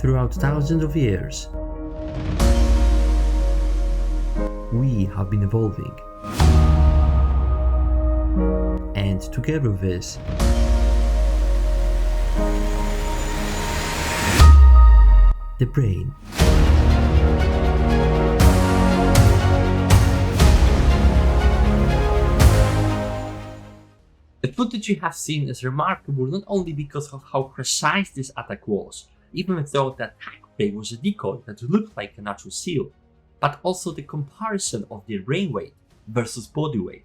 Throughout thousands of years, we have been evolving. And together with this, the brain. The footage you have seen is remarkable not only because of how precise this attack was, even though the attack prey was a decoy that looked like a natural seal, but also the comparison of their brain weight versus body weight.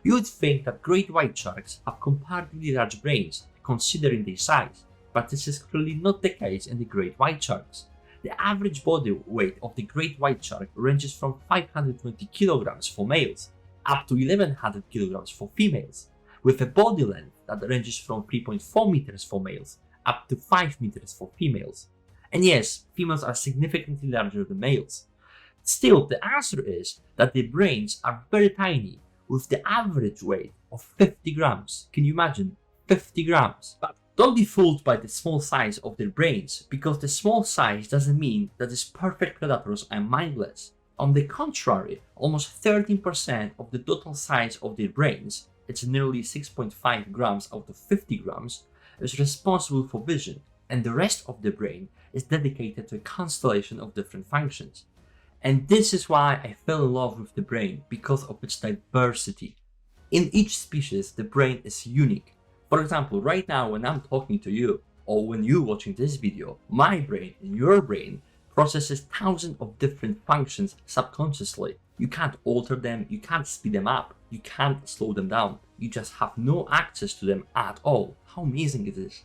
You would think that great white sharks have comparatively large brains considering their size, but this is clearly not the case in the great white sharks. The average body weight of the great white shark ranges from 520 kilograms for males up to 1100 kilograms for females, with a body length that ranges from 3.4 meters for males up to 5 meters for females. And yes, females are significantly larger than males. Still, the answer is that their brains are very tiny, with the average weight of 50 grams. Can you imagine? 50 grams. But don't be fooled by the small size of their brains, because the small size doesn't mean that these perfect predators are mindless. On the contrary, almost 13% of the total size of their brains, it's nearly 6.5 grams out of 50 grams, is responsible for vision, and the rest of the brain is dedicated to a constellation of different functions. And this is why I fell in love with the brain, because of its diversity. In each species, the brain is unique. For example, right now when I'm talking to you, or when you're watching this video, my brain and your brain processes thousands of different functions subconsciously. You can't alter them, you can't speed them up, you can't slow them down. You just have no access to them at all. How amazing it is.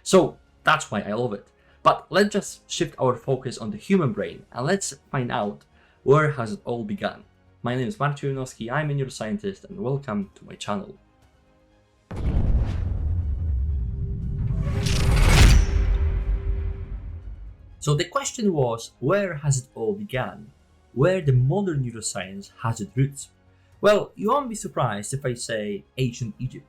So that's why I love it. But let's just shift our focus on the human brain and let's find out where has it all begun. My name is Marcin, I'm a neuroscientist and welcome to my channel. So the question was, where has it all begun? Where the modern neuroscience has its roots? Well, you won't be surprised if I say ancient Egypt.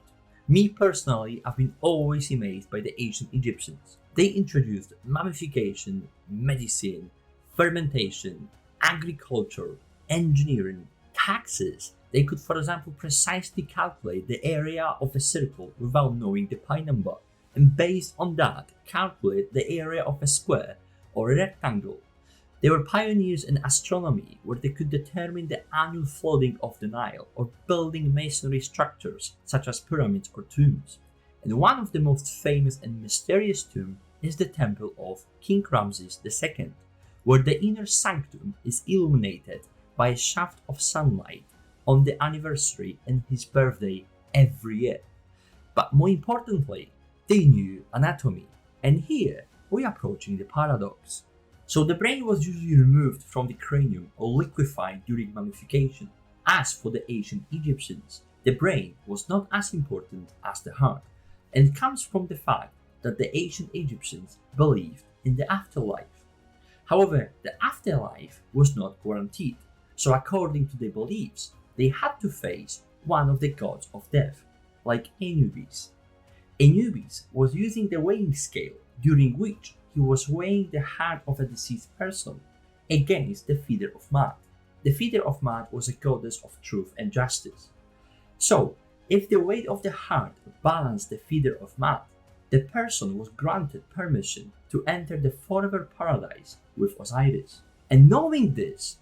Me personally, I've been always amazed by the ancient Egyptians. They introduced mummification, medicine, fermentation, agriculture, engineering, taxes. They could, for example, precisely calculate the area of a circle without knowing the pi number, and based on that, calculate the area of a square or a rectangle. They were pioneers in astronomy, where they could determine the annual flooding of the Nile or building masonry structures such as pyramids or tombs. And one of the most famous and mysterious tombs is the temple of King Ramses II, where the inner sanctum is illuminated by a shaft of sunlight on the anniversary and his birthday every year. But more importantly, they knew anatomy, and here we're approaching the paradox. So the brain was usually removed from the cranium or liquefied during mummification. As for the ancient Egyptians, the brain was not as important as the heart, and it comes from the fact that the ancient Egyptians believed in the afterlife. However, the afterlife was not guaranteed, so according to their beliefs, they had to face one of the gods of death, like Anubis. Anubis was using the weighing scale, during which he was weighing the heart of a deceased person against the feeder of Maat. The feeder of Maat was a goddess of truth and justice. So, if the weight of the heart balanced the feeder of Maat, the person was granted permission to enter the forever paradise with Osiris. And knowing this,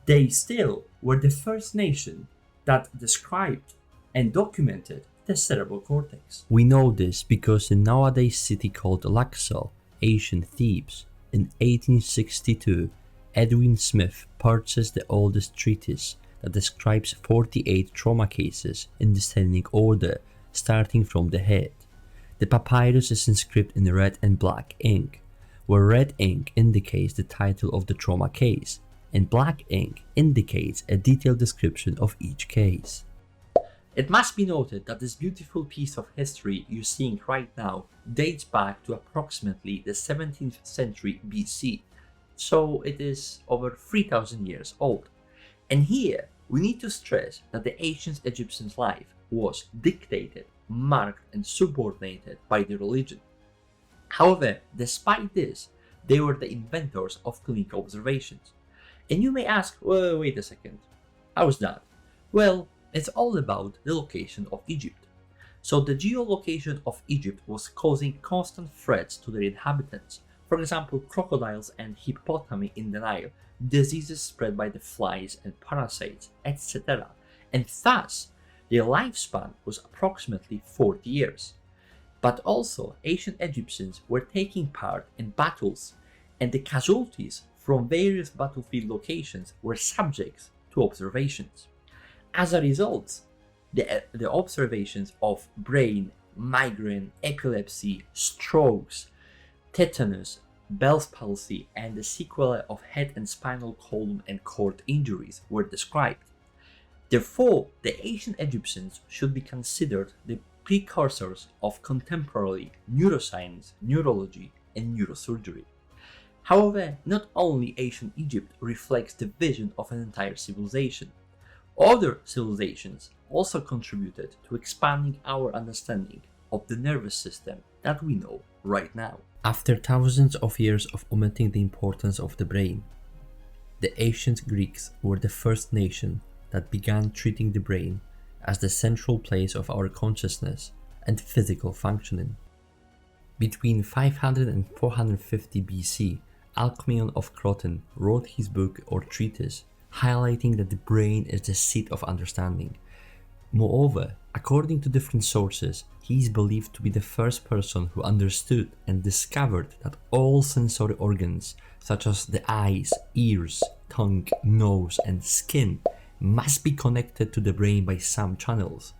they still were the first nation that described and documented the cerebral cortex. We know this because in nowadays city called Luxor, ancient Thebes, in 1862, Edwin Smith purchased the oldest treatise that describes 48 trauma cases in descending order, starting from the head. The papyrus is inscribed in red and black ink, where red ink indicates the title of the trauma case, and black ink indicates a detailed description of each case. It must be noted that this beautiful piece of history you're seeing right now dates back to approximately the 17th century BC, so it is over 3000 years old. And here we need to stress that the ancient Egyptians' life was dictated, marked and subordinated by the religion. However, despite this, They were the inventors of clinical observations. And you may ask, well, wait a second, how's that? Well, it's all about the location of Egypt. So the geolocation of Egypt was causing constant threats to their inhabitants. For example, crocodiles and hippopotami in the Nile, diseases spread by the flies and parasites, etc. And thus, their lifespan was approximately 40 years. But also, ancient Egyptians were taking part in battles, and the casualties from various battlefield locations were subject to observations. As a result, the observations of brain, migraine, epilepsy, strokes, tetanus, Bell's palsy, and the sequelae of head and spinal column and cord injuries were described. Therefore, the ancient Egyptians should be considered the precursors of contemporary neuroscience, neurology, and neurosurgery. However, not only ancient Egypt reflects the vision of an entire civilization. Other civilizations also contributed to expanding our understanding of the nervous system that we know right now. After thousands of years of omitting the importance of the brain, the ancient Greeks were the first nation that began treating the brain as the central place of our consciousness and physical functioning. Between 500 and 450 BC, Alcmaeon of Croton wrote his book or treatise highlighting that the brain is the seat of understanding. Moreover, according to different sources, he is believed to be the first person who understood and discovered that all sensory organs, such as the eyes, ears, tongue, nose, and skin, must be connected to the brain by some channels.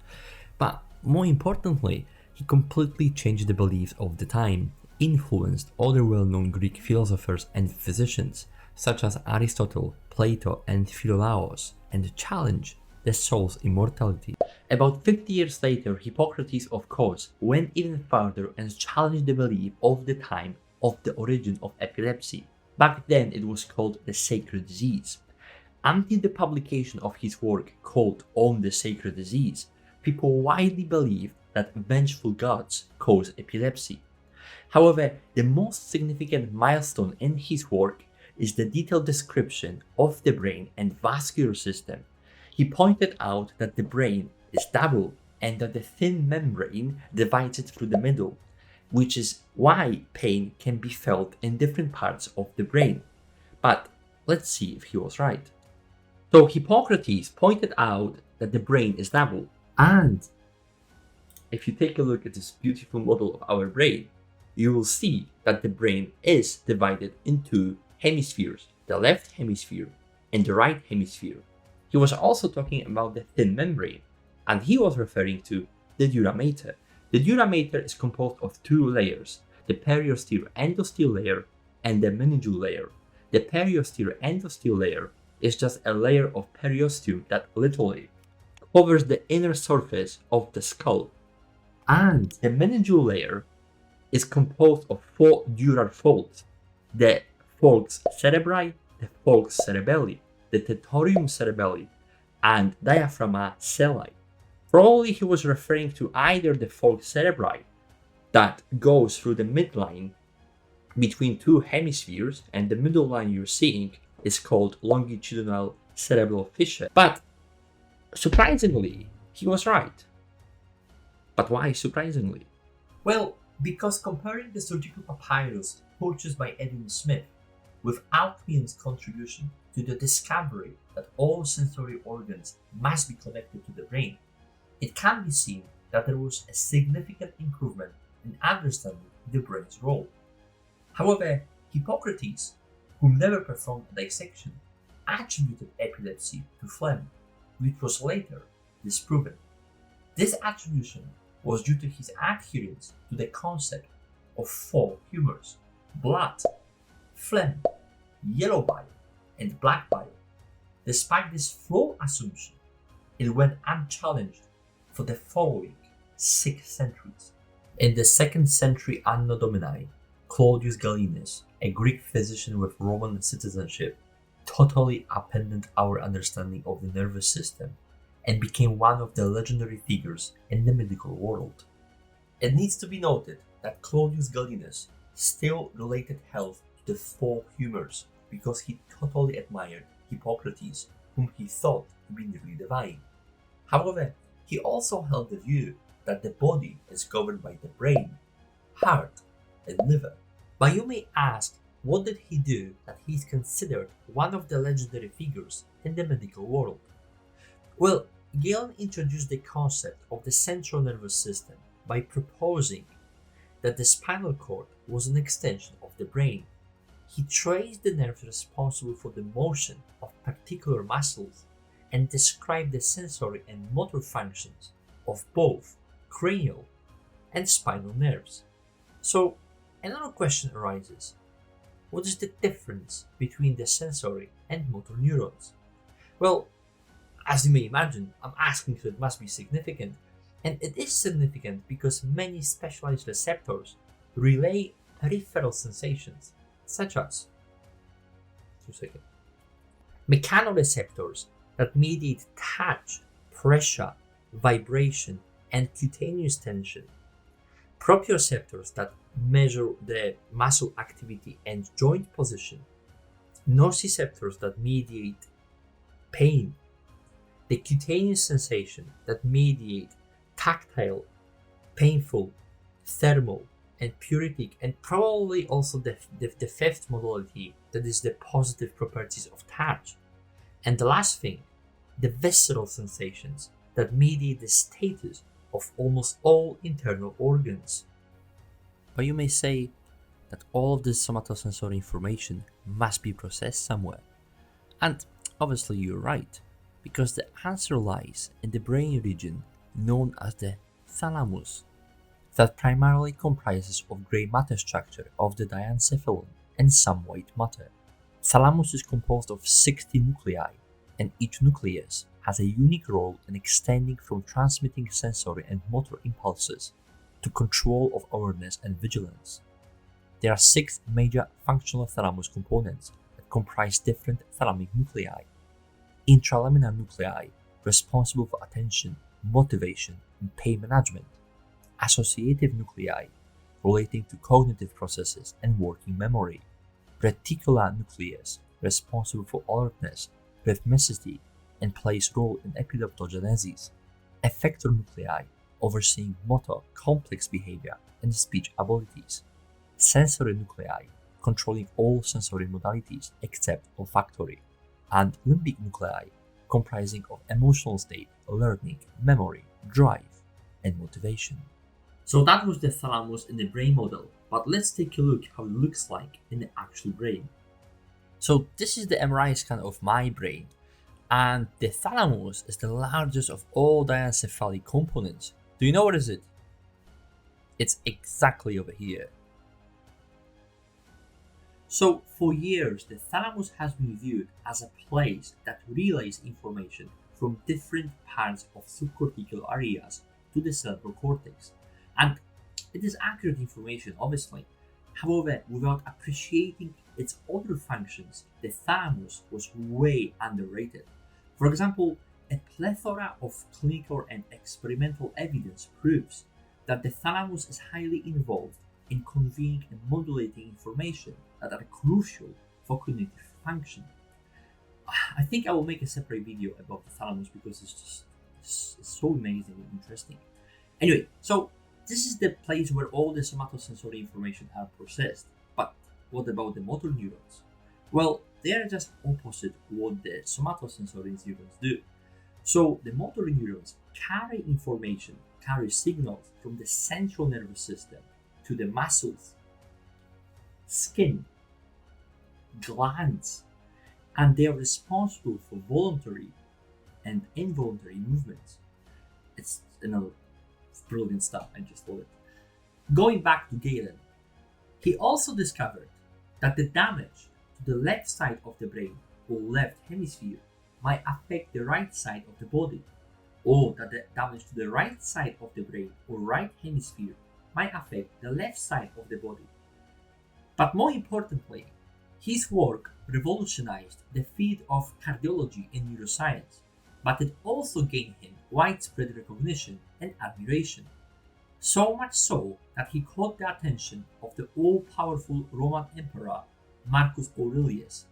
But more importantly, he completely changed the beliefs of the time, influenced other well-known Greek philosophers and physicians, such as Aristotle, Plato, and Philolaos, and challenged the soul's immortality. About 50 years later, Hippocrates, of course, went even further and challenged the belief of the time of the origin of epilepsy. Back then, it was called the sacred disease. Until the publication of his work called On the Sacred Disease, people widely believed that vengeful gods cause epilepsy. However, the most significant milestone in his work is the detailed description of the brain and vascular system. He pointed out that the brain is double and that the thin membrane divides it through the middle, which is why pain can be felt in different parts of the brain. But let's see if he was right. So Hippocrates pointed out that the brain is double, and if you take a look at this beautiful model of our brain, you will see that the brain is divided into hemispheres, the left hemisphere and the right hemisphere. He was also talking about the thin membrane, and he was referring to the dura mater. The dura mater is composed of two layers, the periosteal endosteal layer and the meningeal layer. The periosteal endosteal layer is just a layer of periosteum that literally covers the inner surface of the skull. And the meningeal layer is composed of four dural folds: the folds cerebri, the folds cerebelli, the tentorium cerebelli, and diaphragma celli. Probably he was referring to either the folds cerebri that goes through the midline between two hemispheres, and the middle line you're seeing is called longitudinal cerebral fissure. But surprisingly, he was right. But why surprisingly? Well, because comparing the surgical papyrus purchased by Edwin Smith with Alcmaeon's contribution to the discovery that all sensory organs must be connected to the brain, it can be seen that there was a significant improvement in understanding the brain's role. However, Hippocrates, who never performed a dissection, attributed epilepsy to phlegm, which was later disproven. This attribution was due to his adherence to the concept of four humors: blood, phlegm, yellow bile, and black bile. Despite this flawed assumption, it went unchallenged for the following 6 centuries. In the 2nd century Anno Domini, Claudius Galenus, a Greek physician with Roman citizenship, totally upended our understanding of the nervous system and became one of the legendary figures in the medical world. It needs to be noted that Claudius Galenus still related health to the four humors because he totally admired Hippocrates, whom he thought to be nearly divine. However, he also held the view that the body is governed by the brain, heart, and liver. But you may ask, what did he do that he is considered one of the legendary figures in the medical world? Well, Galen introduced the concept of the central nervous system by proposing that the spinal cord was an extension of the brain. He traced the nerves responsible for the motion of particular muscles and described the sensory and motor functions of both cranial and spinal nerves. So, another question arises. What is the difference between the sensory and motor neurons? Well, as you may imagine, I'm asking so it must be significant. And it is significant because many specialized receptors relay peripheral sensations, such as mechanoreceptors that mediate touch, pressure, vibration, and cutaneous tension, proprioceptors that measure the muscle activity and joint position, nociceptors that mediate pain, the cutaneous sensation that mediate tactile, painful, thermal, and puritic, and probably also the fifth modality, that is the positive properties of touch. And the last thing, the visceral sensations that mediate the status of almost all internal organs. But you may say that all of this somatosensory information must be processed somewhere. And obviously you're right, because the answer lies in the brain region known as the thalamus, that primarily comprises of grey matter structure of the diencephalon and some white matter. Thalamus is composed of 60 nuclei, and each nucleus has a unique role in extending from transmitting sensory and motor impulses to control of awareness and vigilance. There are 6 major functional thalamus components that comprise different thalamic nuclei. Intralaminar nuclei, responsible for attention, motivation, and pain management. Associative nuclei, relating to cognitive processes and working memory. Reticular nucleus, responsible for alertness, rhythmicity, and plays role in epileptogenesis. Effector nuclei, overseeing motor, complex behavior, and speech abilities. Sensory nuclei, controlling all sensory modalities except olfactory. And limbic nuclei, comprising of emotional state, learning, memory, drive, and motivation. So that was the thalamus in the brain model, but let's take a look how it looks like in the actual brain. So this is the MRI scan of my brain, and the thalamus is the largest of all diencephalic components. Do you know what is it? It's exactly over here. So for years, the thalamus has been viewed as a place that relays information from different parts of subcortical areas to the cerebral cortex. And it is accurate information, obviously. However, without appreciating its other functions, the thalamus was way underrated. For example, a plethora of clinical and experimental evidence proves that the thalamus is highly involved in conveying and modulating information that are crucial for cognitive function. I think I will make a separate video about the thalamus because it's so amazing and interesting. Anyway, so this is the place where all the somatosensory information are processed. But what about the motor neurons? Well, they are just opposite what the somatosensory neurons do. So the motor neurons carry information, carry signals from the central nervous system to the muscles, skin, glands, and they are responsible for voluntary and involuntary movements. It's another brilliant stuff, I just love it. Going back to Galen, he also discovered that the damage to the left side of the brain or left hemisphere might affect the right side of the body, or that the damage to the right side of the brain or right hemisphere might affect the left side of the body. But more importantly, his work revolutionized the field of cardiology and neuroscience, but it also gained him widespread recognition and admiration. So much so that he caught the attention of the all-powerful Roman emperor Marcus Aurelius,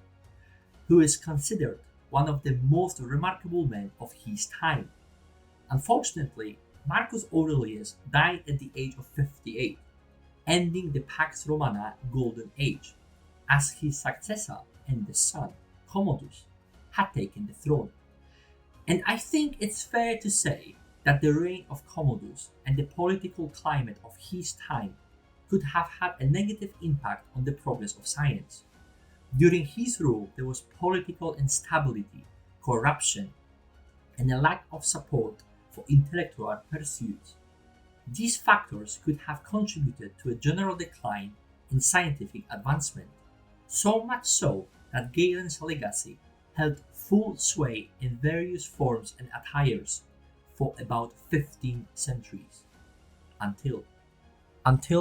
who is considered one of the most remarkable men of his time. Unfortunately, Marcus Aurelius died at the age of 58, ending the Pax Romana Golden Age, as his successor and the son, Commodus, had taken the throne. And I think it's fair to say that the reign of Commodus and the political climate of his time could have had a negative impact on the progress of science. During his rule, there was political instability, corruption, and a lack of support for intellectual pursuits. These factors could have contributed to a general decline in scientific advancement, so much so that Galen's legacy held full sway in various forms and attires for about 15 centuries, until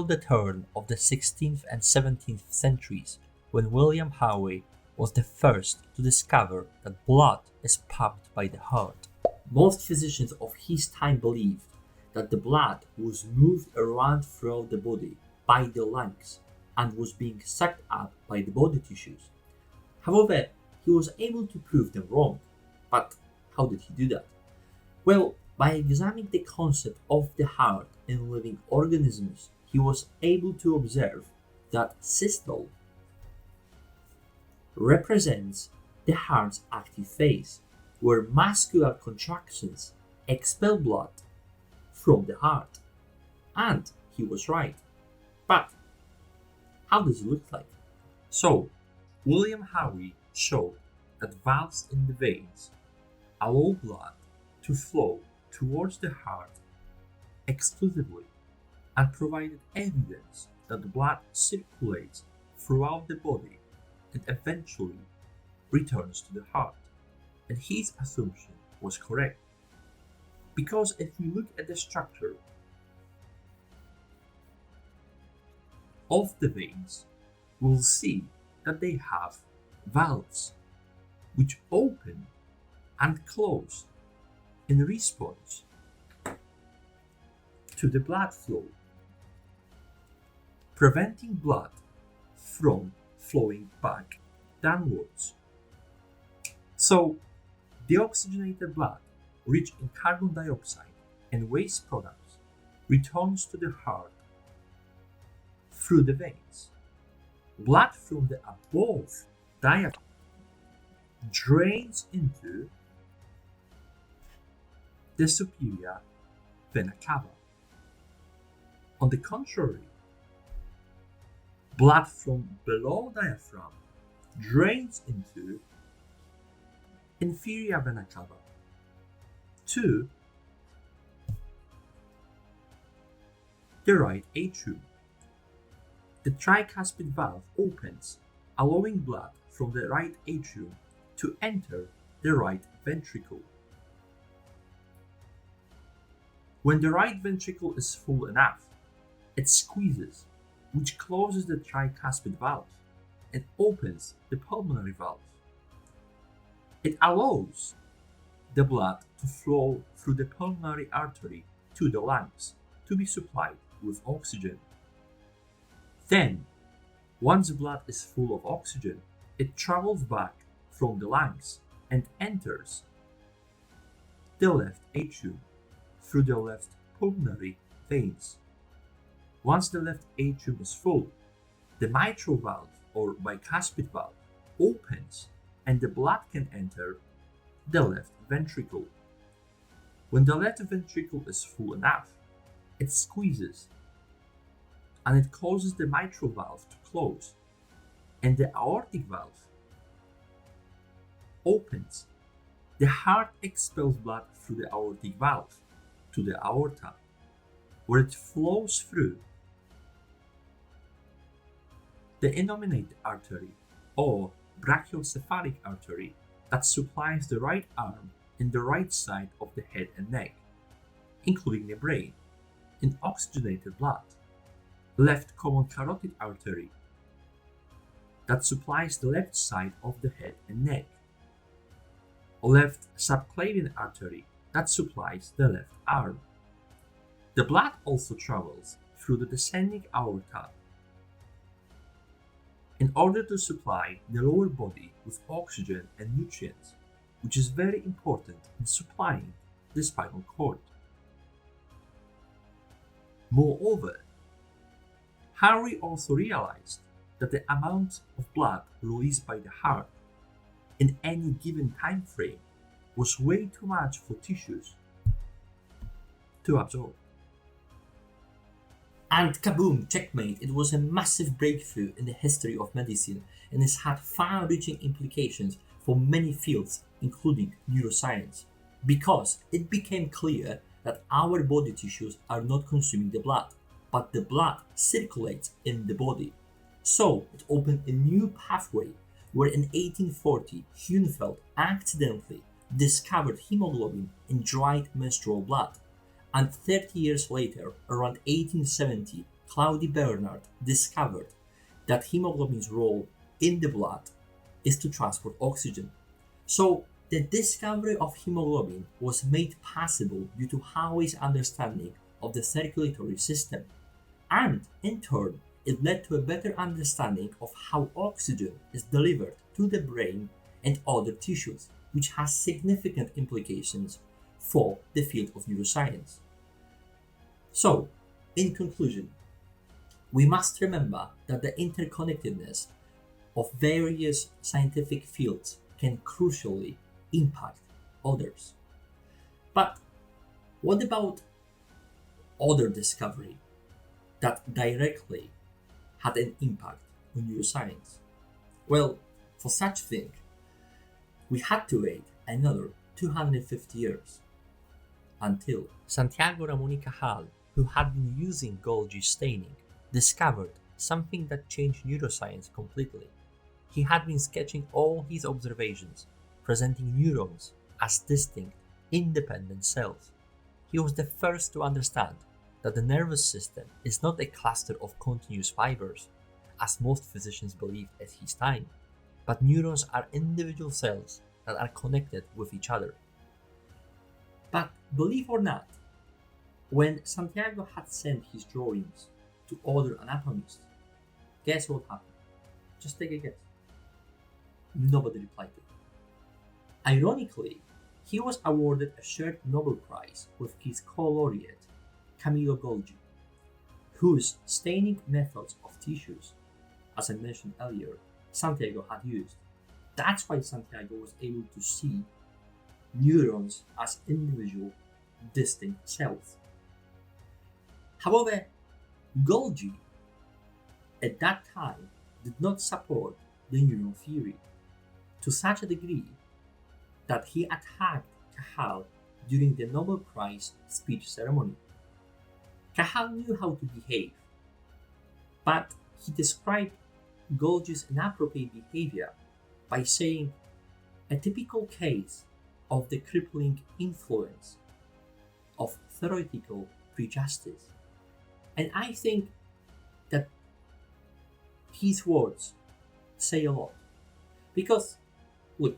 the turn of the 16th and 17th centuries, when William Harvey was the first to discover that blood is pumped by the heart. Most physicians of his time believed that the blood was moved around throughout the body by the lungs and was being sucked up by the body tissues. However, he was able to prove them wrong. But how did he do that? Well, by examining the concept of the heart in living organisms, he was able to observe that systole represents the heart's active phase, where muscular contractions expel blood from the heart. And he was right. But how does it look like? So, William Harvey showed that valves in the veins allow blood to flow towards the heart exclusively, and provided evidence that the blood circulates throughout the body and eventually returns to the heart. And his assumption was correct. Because if we look at the structure of the veins, we'll see that they have valves which open and close in response to the blood flow, preventing blood from flowing back downwards. So, the oxygenated blood, rich in carbon dioxide and waste products, returns to the heart through the veins. Blood from the above diaphragm drains into the superior vena cava. On the contrary, blood from below diaphragm drains into inferior vena cava to the right atrium. The tricuspid valve opens, allowing blood from the right atrium to enter the right ventricle. When the right ventricle is full enough, it squeezes, which closes the tricuspid valve and opens the pulmonary valve. It allows the blood to flow through the pulmonary artery to the lungs to be supplied with oxygen. Then, once the blood is full of oxygen, it travels back from the lungs and enters the left atrium through the left pulmonary veins. Once the left atrium is full, the mitral valve or bicuspid valve opens and the blood can enter the left ventricle. When the left ventricle is full enough, it squeezes and it causes the mitral valve to close, and the aortic valve opens. The heart expels blood through the aortic valve to the aorta, where it flows through the innominate artery or brachiocephalic artery that supplies the right arm and the right side of the head and neck, including the brain, in oxygenated blood. Left common carotid artery that supplies the left side of the head and neck. Left subclavian artery that supplies the left arm. The blood also travels through the descending aorta in order to supply the lower body with oxygen and nutrients, which is very important in supplying the spinal cord. Moreover, Harvey also realized that the amount of blood released by the heart in any given time frame was way too much for tissues to absorb. And kaboom, checkmate, it was a massive breakthrough in the history of medicine and has had far reaching implications for many fields, including neuroscience, because it became clear that our body tissues are not consuming the blood, but the blood circulates in the body. So it opened a new pathway where in 1840 Hunefeld accidentally discovered hemoglobin in dried menstrual blood. And 30 years later, around 1870, Claude Bernard discovered that hemoglobin's role in the blood is to transport oxygen. So the discovery of hemoglobin was made possible due to Harvey's understanding of the circulatory system. And in turn, it led to a better understanding of how oxygen is delivered to the brain and other tissues, which has significant implications for the field of neuroscience. So, in conclusion, we must remember that the interconnectedness of various scientific fields can crucially impact others. But what about other discovery that directly had an impact on neuroscience? Well, for such thing, we had to wait another 250 years until Santiago Ramon y Cajal, who had been using Golgi staining, discovered something that changed neuroscience completely. He had been sketching all his observations, presenting neurons as distinct, independent cells. He was the first to understand that the nervous system is not a cluster of continuous fibers, as most physicians believed at his time, but neurons are individual cells that are connected with each other. But believe or not, when Santiago had sent his drawings to other anatomists, guess what happened? Just take a guess. Nobody replied to it. Ironically, he was awarded a shared Nobel Prize with his co-laureate, Camillo Golgi, whose staining methods of tissues, as I mentioned earlier, Santiago had used. That's why Santiago was able to see neurons as individual, distinct cells. However, Golgi at that time did not support the neuron theory to such a degree that he attacked Cajal during the Nobel Prize speech ceremony. Cajal knew how to behave, but he described Golgi's inappropriate behavior by saying a typical case of the crippling influence of theoretical prejudice. And I think that his words say a lot. Because, look,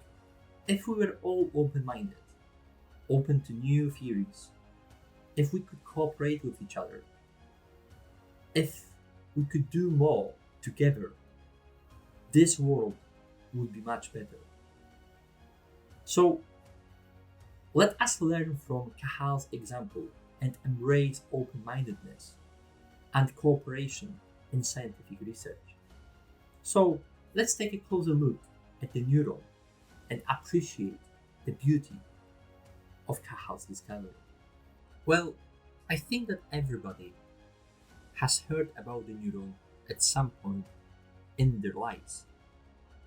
if we were all open-minded, open to new theories, if we could cooperate with each other, if we could do more together, this world would be much better. So, let us learn from Cajal's example and embrace open-mindedness and cooperation in scientific research. So, let's take a closer look at the neuron and appreciate the beauty of Cajal's discovery. Well, I think that everybody has heard about the neuron at some point in their lives.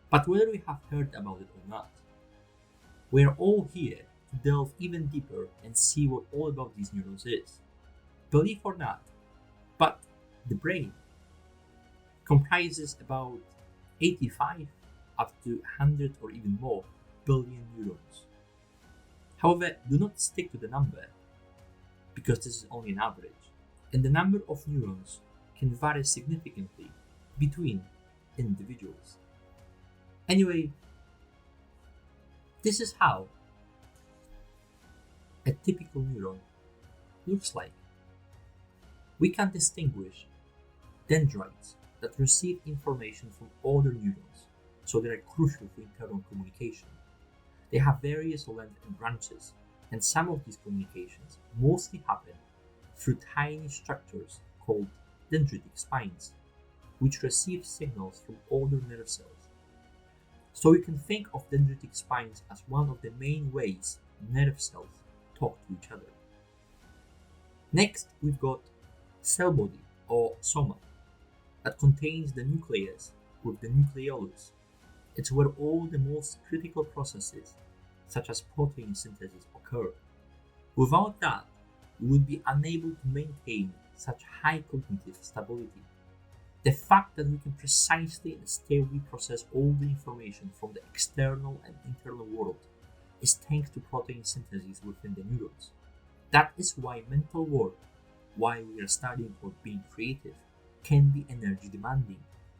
But whether we have heard about it or not, we're all here to delve even deeper and see what all about these neurons is. Believe or not, but the brain comprises about 85 up to 100 or even more billion neurons. However, do not stick to the number, because this is only an average, and the number of neurons can vary significantly between individuals. Anyway, this is how a typical neuron looks like. We can distinguish dendrites that receive information from other neurons, so they are crucial for internal communication. They have various lengths and branches, and some of these communications mostly happen through tiny structures called dendritic spines, which receive signals from other nerve cells. So you can think of dendritic spines as one of the main ways nerve cells talk to each other. Next, we've got cell body or soma that contains the nucleus with the nucleolus. It's where all the most critical processes, such as protein synthesis, occur. Without that, we would be unable to maintain such high cognitive stability. The fact that we can precisely and stably process all the information from the external and internal world is thanks to protein synthesis within the neurons. That is why mental work, while we are studying or being creative, can be energy demanding,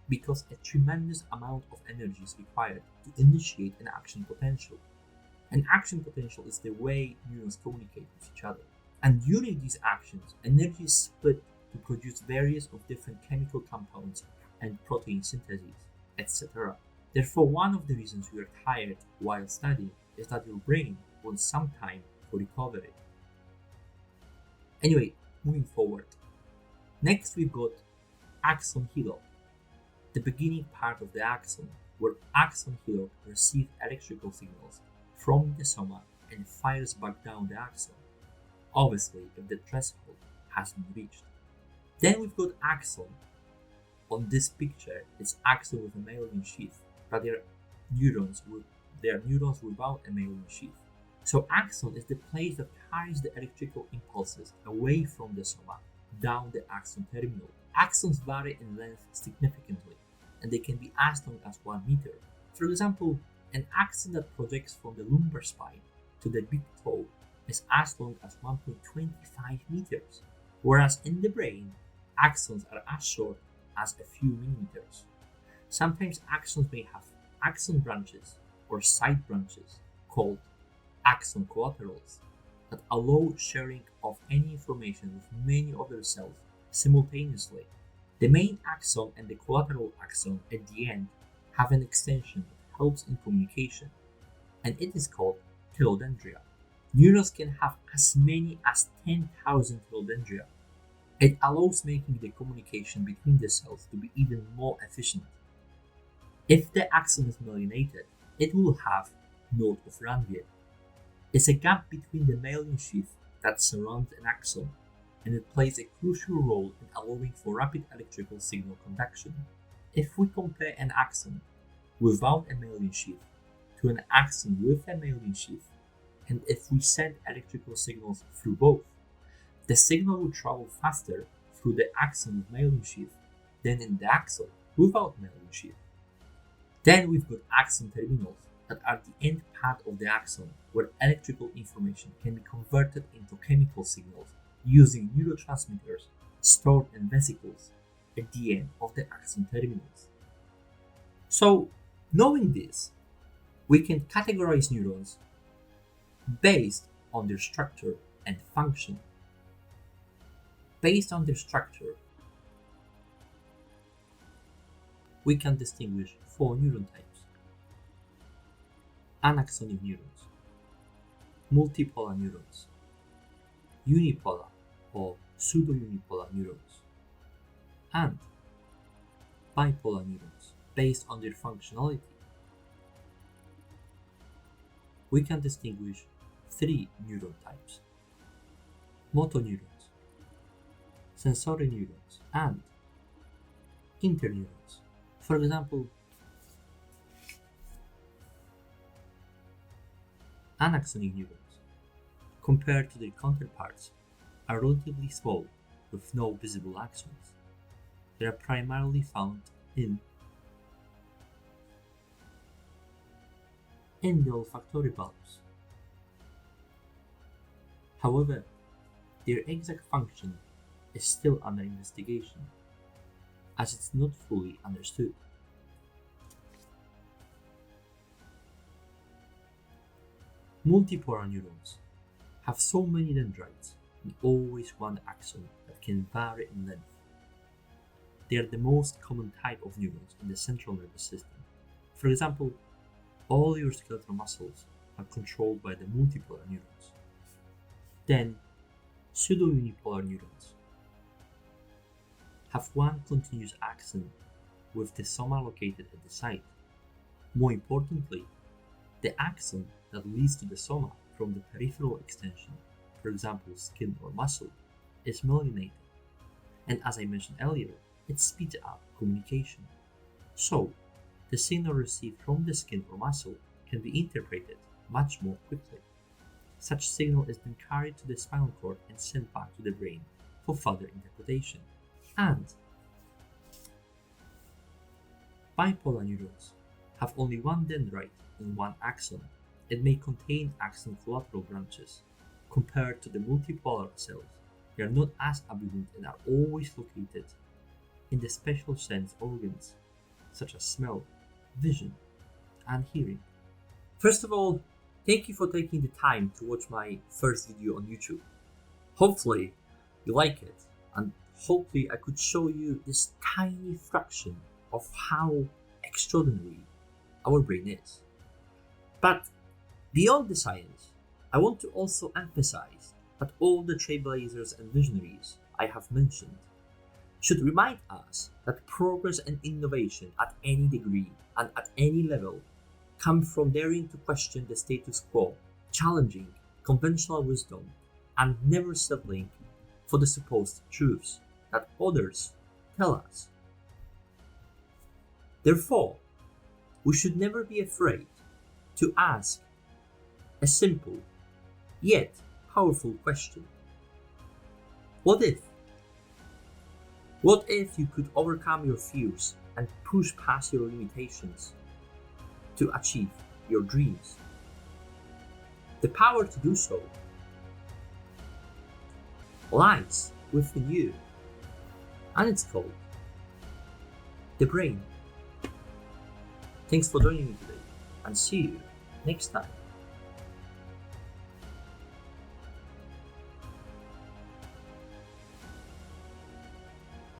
because a tremendous amount of energy is required to initiate an action potential. An action potential is the way neurons communicate with each other. And during these actions, energy is split to produce various of different chemical compounds and protein syntheses, etc. Therefore, one of the reasons you are tired while studying is that your brain wants some time for recovery. Anyway, moving forward. Next we've got axon hillock, the beginning part of the axon, where axon hillock receives electrical signals from the soma and fires back down the axon, obviously if the threshold has been reached. Then we've got axon. On this picture, it's axon with a myelin sheath, but they are neurons without a myelin sheath. So axon is the place that carries the electrical impulses away from the soma down the axon terminal. Axons vary in length significantly, and they can be as long as 1 meter. For example, an axon that projects from the lumbar spine to the big toe is as long as 1.25 meters, whereas in the brain, axons are as short as a few millimeters. Sometimes axons may have axon branches or side branches called axon collaterals that allow sharing of any information with many other cells simultaneously. The main axon and the collateral axon at the end have an extension that helps in communication, and it is called telodendria. Neurons can have as many as 10,000 telodendria. It allows making the communication between the cells to be even more efficient. If the axon is myelinated, it will have node of Ranvier. It's a gap between the myelin sheath that surrounds an axon, and it plays a crucial role in allowing for rapid electrical signal conduction. If we compare an axon without a myelin sheath to an axon with a myelin sheath, and if we send electrical signals through both, the signal will travel faster through the axon with myelin sheath than in the axon without myelin sheath. Then we've got axon terminals that are the end part of the axon, where electrical information can be converted into chemical signals using neurotransmitters stored in vesicles at the end of the axon terminals. So, knowing this, we can categorize neurons based on their structure and function. Based on their structure, we can distinguish 4 neuron types: anaxonic neurons, multipolar neurons, unipolar or pseudo-unipolar neurons, and bipolar neurons based on their functionality. We can distinguish 3 neuron types: motor neurons, sensory neurons, and interneurons. For example, anaxonic neurons, compared to their counterparts, are relatively small with no visible axons. They are primarily found in the olfactory bulbs. However, their exact function is still under investigation, as it's not fully understood. Multipolar neurons have so many dendrites in always one axon that can vary in length. They are the most common type of neurons in the central nervous system. For example, all your skeletal muscles are controlled by the multipolar neurons. Then, pseudo-unipolar neurons have one continuous axon with the soma located at the site. More importantly, the axon that leads to the soma from the peripheral extension, for example skin or muscle, is myelinated. And as I mentioned earlier, it speeds up communication. So, the signal received from the skin or muscle can be interpreted much more quickly. Such signal is then carried to the spinal cord and sent back to the brain for further interpretation. And bipolar neurons have only one dendrite and one axon and may contain axon collateral branches. Compared to the multipolar cells, they are not as abundant and are always located in the special sense organs such as smell, vision, and hearing. First of all, thank you for taking the time to watch my first video on YouTube. Hopefully you like it, and hopefully I could show you this tiny fraction of how extraordinary our brain is. But beyond the science, I want to also emphasize that all the trailblazers and visionaries I have mentioned should remind us that progress and innovation at any degree and at any level come from daring to question the status quo, challenging conventional wisdom, and never settling for the supposed truths that others tell us. Therefore, we should never be afraid to ask a simple yet powerful question. What if? What if you could overcome your fears and push past your limitations to achieve your dreams? The power to do so lies within you, and it's called the brain. Thanks for joining me today, and see you next time.